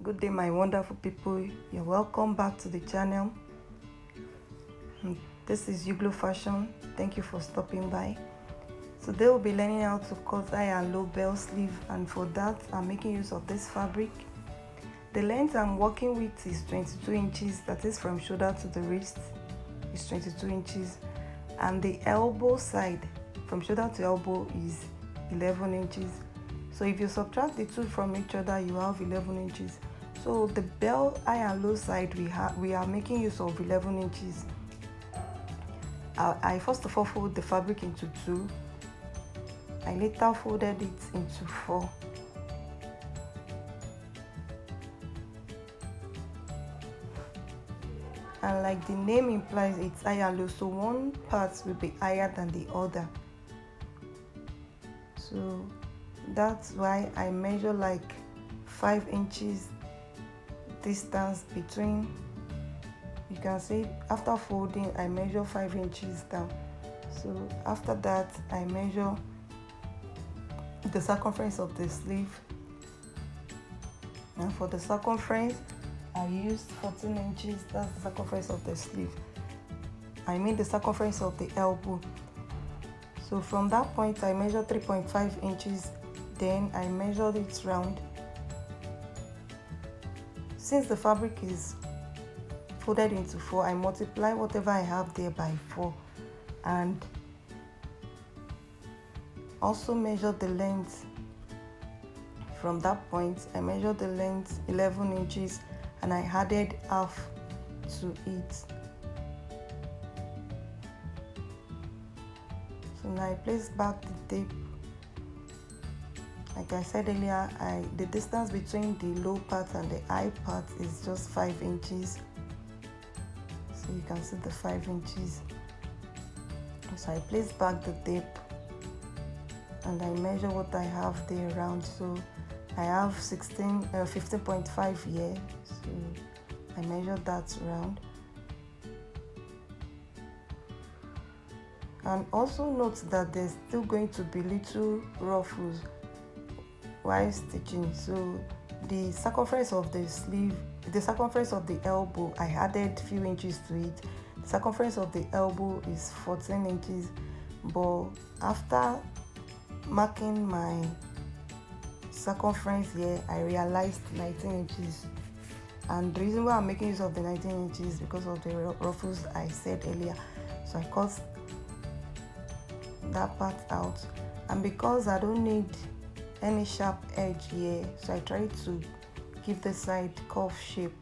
Good day, my wonderful people. You're welcome back to the channel. This is Uglo Fashion. Thank you for stopping by. Today we'll be learning how to cut high and low bell sleeve, and for that I'm making use of this fabric. The length I'm working with is 22 inches, that is from shoulder to the wrist is 22 inches, and the elbow side from shoulder to elbow is 11 inches. So if you subtract the two from each other, you have 11 inches. So the bell high and low side, we are making use of 11 inches. I first of all fold the fabric into two. I later folded it into four. And like the name implies, it's high and low, so one part will be higher than the other. So that's why I measure like 5 inches distance between. You can see after folding I measure 5 inches down. So after that I measure the circumference of the sleeve, and for the circumference I used 14 inches. That's the circumference of the sleeve. I mean the circumference of the elbow. So from that point I measure 3.5 inches. Then I measured it round. Since the fabric is folded into four, I multiply whatever I have there by 4, and also measure the length. From that point I measured the length 11 inches, and I added half to it. So now I place back the tape. Like I said earlier, the distance between the low part and the high part is just 5 inches. So you can see the 5 inches. So I place back the tape and I measure what I have there around. So I have 15.5 here. So I measure that round. And also note that there's still going to be little ruffles while stitching. So the circumference of the sleeve, the circumference of the elbow, I added few inches to it. The circumference of the elbow is 14 inches, but after marking my circumference here, I realized 19 inches. And the reason why I'm making use of the 19 inches is because of the ruffles I said earlier. So I cut that part out, and because I don't need any sharp edge here, so I try to give the side curve shape.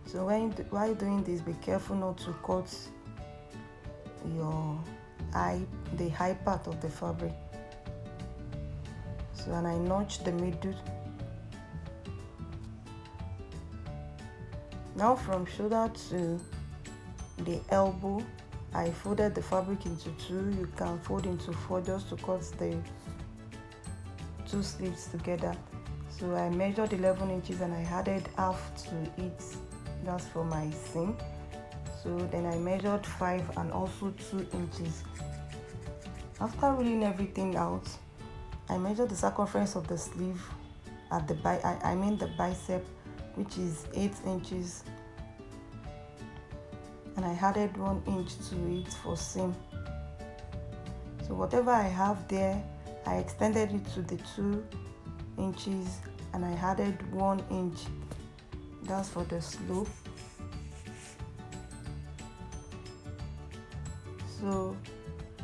So while doing this, be careful not to cut the high part of the fabric. So and I notch the middle. Now from shoulder to the elbow, I folded the fabric into two. You can fold into four just to cut the two sleeves together. So I measured 11 inches and I added half to it. That's for my seam. So then I measured 5 and also 2 inches. After ruling everything out, I measured the circumference of the sleeve at the the bicep, which is 8 inches. And I added 1 inch to it for seam. So whatever I have there, I extended it to the 2 inches and I added 1 inch. That's for the slope. So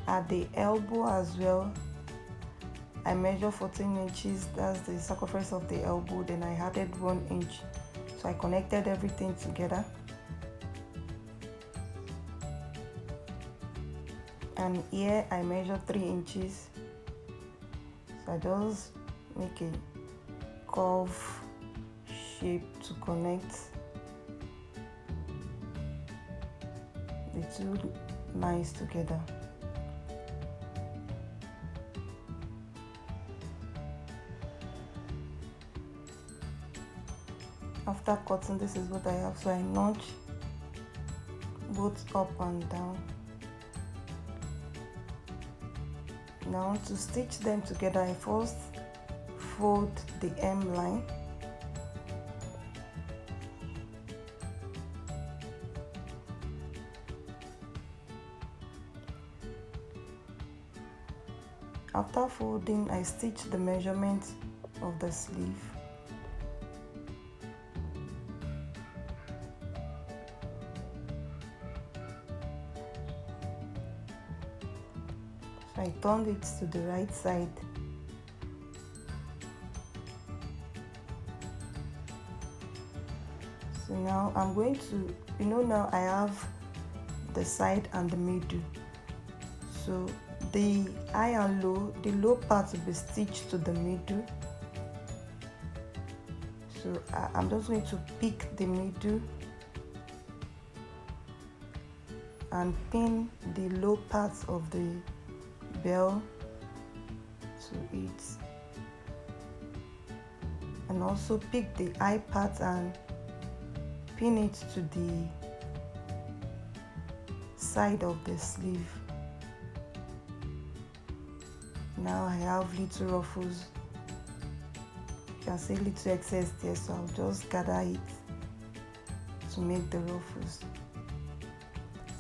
at the elbow as well, I measured 14 inches. That's the circumference of the elbow. Then I added 1 inch. So I connected everything together. And here I measure 3 inches. So I just make a curve shape to connect the two lines together. After cutting, this is what I have. So I notch both up and down. Now to stitch them together, I first fold the hem line. After folding, I stitch the measurement of the sleeve. So I turned it to the right side. So now I'm going to, now I have the side and the middle. So the high and low, the low part will be stitched to the middle. So I'm just going to pick the middle and pin the low parts of the bell to it, and also pick the high part and pin it to the side of the sleeve. Now I have little ruffles. You can see little excess there, so I'll just gather it to make the ruffles.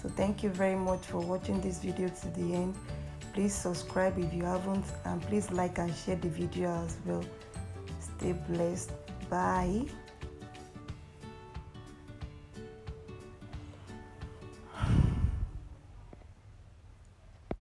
So thank you very much for watching this video to the end. Please subscribe if you haven't, and please like and share the video as well. Stay blessed. Bye.